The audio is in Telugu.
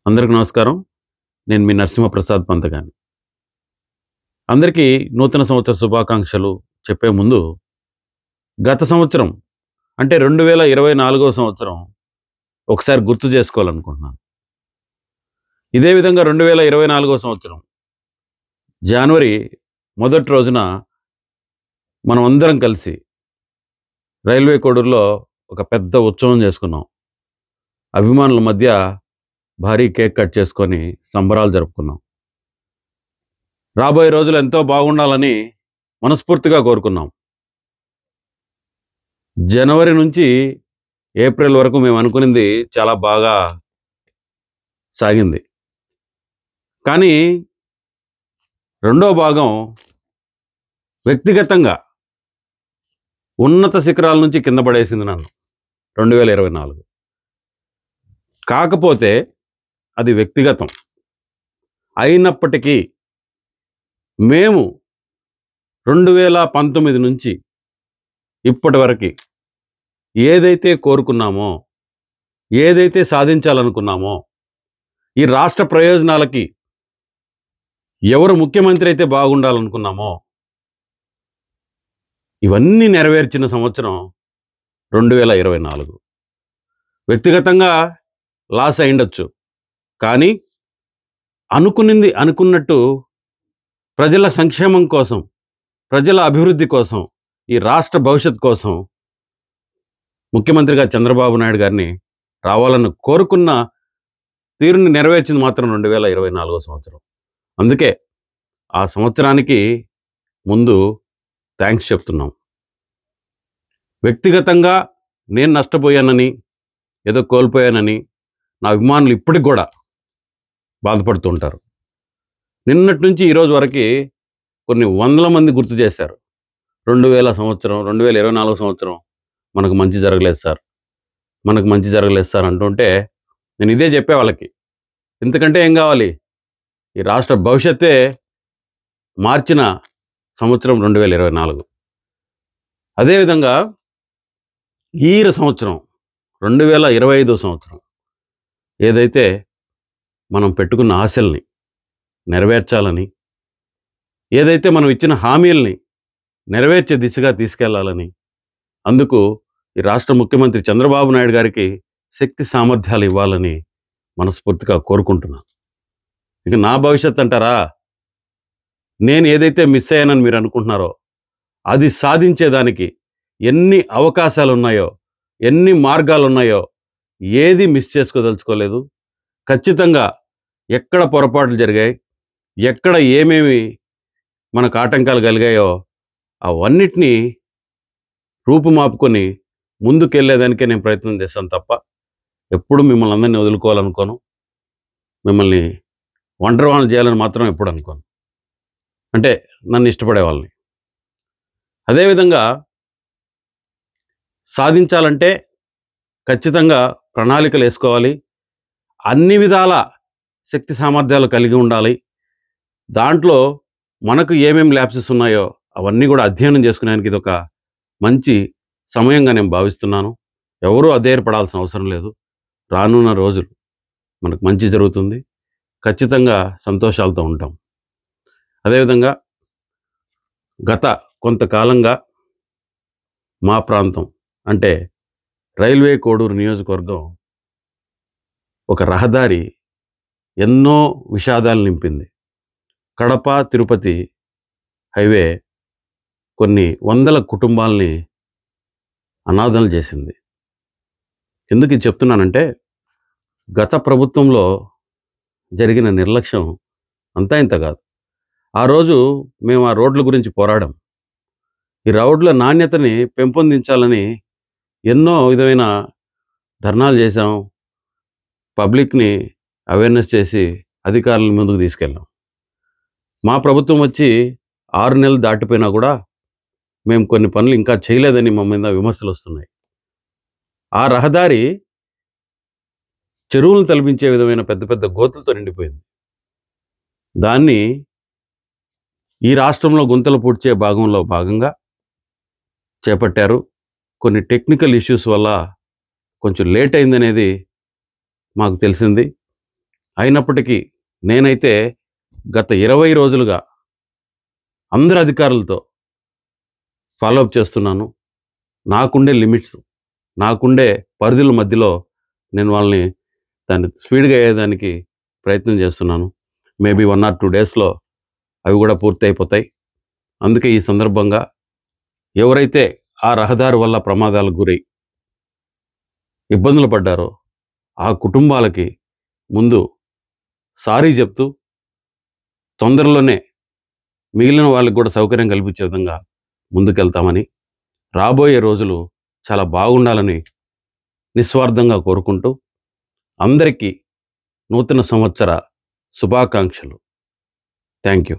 అందరికీ నమస్కారం. నేను మీ నరసింహప్రసాద్ పంతగాని. అందరికీ నూతన సంవత్సర శుభాకాంక్షలు చెప్పే ముందు, గత సంవత్సరం అంటే 2024వ సంవత్సరం ఒకసారి గుర్తు చేసుకోవాలనుకుంటున్నాను. ఇదే విధంగా 2024వ సంవత్సరం జనవరి మొదటి రోజున మనం అందరం కలిసి రైల్వే కోడూరులో ఒక పెద్ద ఉత్సవం చేసుకున్నాం. అభిమానుల మధ్య భారీ కేక్ కట్ చేసుకొని సంబరాలు జరుపుకున్నాం. రాబోయే రోజులు ఎంతో బాగుండాలని మనస్ఫూర్తిగా కోరుకున్నాం. జనవరి నుంచి ఏప్రిల్ వరకు మేము అనుకున్నది చాలా బాగా సాగింది. కానీ రెండో భాగం వ్యక్తిగతంగా ఉన్నత శిఖరాల నుంచి కింద పడేసింది నన్ను 2024. కాకపోతే అది వ్యక్తిగతం అయినప్పటికీ మేము 2019 నుంచి ఇప్పటి వరకు ఏదైతే కోరుకున్నామో, ఏదైతే సాధించాలనుకున్నామో, ఈ రాష్ట్ర ప్రయోజనాలకి ఎవరు ముఖ్యమంత్రి అయితే బాగుండాలనుకున్నామో, ఇవన్నీ నెరవేర్చిన సంవత్సరం 2024. వ్యక్తిగతంగా లాస్ అయిండొచ్చు, కానీ అనుకున్నది అనుకున్నట్టు ప్రజల సంక్షేమం కోసం, ప్రజల అభివృద్ధి కోసం, ఈ రాష్ట్ర భవిష్యత్తు కోసం ముఖ్యమంత్రిగా చంద్రబాబు నాయుడు గారిని రావాలని కోరుకున్న తీరుని నెరవేర్చింది మాత్రం 2024వ సంవత్సరం. అందుకే ఆ సంవత్సరానికి ముందు థ్యాంక్స్ చెప్తున్నాం. వ్యక్తిగతంగా నేను నష్టపోయానని, ఏదో కోల్పోయానని నా అభిమానులు ఇప్పటికి కూడా బాధపడుతుంటారు. నిన్నటి నుంచి ఈరోజు వరకు కొన్ని వందల మంది గుర్తు చేశారు. 2024 సంవత్సరం మనకు మంచి జరగలేదు సార్, మనకు మంచి జరగలేదు సార్ అంటుంటే నేను ఇదే చెప్పే వాళ్ళకి. ఎందుకంటే ఏం కావాలి, ఈ రాష్ట్ర భవిష్యత్తే మార్చిన సంవత్సరం 2024. అదేవిధంగా ఈ సంవత్సరం 2025 సంవత్సరం ఏదైతే మనం పెట్టుకున్న ఆశల్ని నెరవేర్చాలని, ఏదైతే మనం ఇచ్చిన హామీల్ని నెరవేర్చే దిశగా తీసుకెళ్లాలని, అందుకు ఈ రాష్ట్ర ముఖ్యమంత్రి చంద్రబాబు నాయుడు గారికి శక్తి సామర్థ్యాలు ఇవ్వాలని మనస్ఫూర్తిగా కోరుకుంటున్నాను. ఇక నా భవిష్యత్ అంటారా, నేను ఏదైతే మిస్ అయ్యానని మీరు అనుకుంటున్నారో అది సాధించేదానికి ఎన్ని అవకాశాలు ఉన్నాయో, ఎన్ని మార్గాలు ఉన్నాయో ఏది మిస్ చేసుకోదలుచుకోలేదు. ఖచ్చితంగా ఎక్కడ పొరపాట్లు జరిగాయి, ఎక్కడ ఏమేమి మనకు ఆటంకాలు కలిగాయో అవన్నిటినీ రూపుమాపుకొని ముందుకెళ్ళేదానికే నేను ప్రయత్నం చేస్తాను తప్ప ఎప్పుడు మిమ్మల్ని అందరినీ వదులుకోవాలనుకోను, మిమ్మల్ని ఒంటరివాళ్ళని చేయాలని మాత్రం ఎప్పుడు అనుకోను. అంటే నన్ను ఇష్టపడే వాళ్ళని. అదేవిధంగా సాధించాలంటే ఖచ్చితంగా ప్రణాళికలు వేసుకోవాలి, అన్ని విధాల శక్తి సామర్థ్యాలు కలిగి ఉండాలి. దాంట్లో మనకు ఏమేమి ల్యాప్సెస్ ఉన్నాయో అవన్నీ కూడా అధ్యయనం చేసుకునేందుకు ఇది ఒక మంచి సమయంగా నేను భావిస్తున్నాను. ఎవరూ అధైర్యపడాల్సిన అవసరం లేదు. రానున్న రోజులు మనకు మంచి జరుగుతుంది, ఖచ్చితంగా సంతోషాలతో ఉంటాం. అదేవిధంగా గత కొంతకాలంగా మా ప్రాంతం అంటే రైల్వే కోడూరు నియోజకవర్గం ఒక రహదారి ఎన్నో విషాదాలు నింపింది. కడప తిరుపతి హైవే కొన్ని వందల కుటుంబాలని అనాథలు చేసింది. ఎందుకు ఇది చెప్తున్నానంటే, గత ప్రభుత్వంలో జరిగిన నిర్లక్ష్యం అంతా ఇంత కాదు. ఆ రోజు మేము ఆ రోడ్ల గురించి పోరాడాం. ఈ రోడ్ల నాణ్యతని పెంపొందించాలని ఎన్నో విధమైన ధర్నాలు చేశాం, పబ్లిక్ని అవేర్నెస్ చేసి అధికారుల ముందుకు తీసుకెళ్ళాం. మా ప్రభుత్వం వచ్చి 6 నెలలు దాటిపోయినా కూడా మేము కొన్ని పనులు ఇంకా చేయలేదని మా మీద విమర్శలు వస్తున్నాయి. ఆ రహదారి చెరువులను తలపించే విధమైన పెద్ద పెద్ద గోతులతో నిండిపోయింది. దాన్ని ఈ రాష్ట్రంలో గుంతలు పూడ్చే భాగంలో భాగంగా చేపట్టారు. కొన్ని టెక్నికల్ ఇష్యూస్ వల్ల కొంచెం లేట్ అయిందనేది మాకు తెలిసింది. అయినప్పటికీ నేనైతే గత 20 రోజులుగా అందరి అధికారులతో ఫాలోఅప్ చేస్తున్నాను. నాకుండే లిమిట్స్, నాకుండే పరిధుల మధ్యలో నేను వాళ్ళని దాన్ని స్పీడ్‌గా అయ్యేదానికి ప్రయత్నం చేస్తున్నాను. మేబీ 1 ఆర్ 2 డేస్‌లో అవి కూడా పూర్తి అయిపోతాయి. అందుకే ఈ సందర్భంగా ఎవరైతే ఆ రహదారి వల్ల ప్రమాదాలకు గురై ఇబ్బందులు పడ్డారో ఆ కుటుంబాలకి ముందు సారీ చెప్తూ తొందరలోనే మిగిలిన వాళ్ళకి కూడా సౌకర్యం కల్పించే విధంగా ముందుకెళ్తామని, రాబోయే రోజులు చాలా బాగుండాలని నిస్వార్థంగా కోరుకుంటూ అందరికీ నూతన సంవత్సర శుభాకాంక్షలు. Thank you.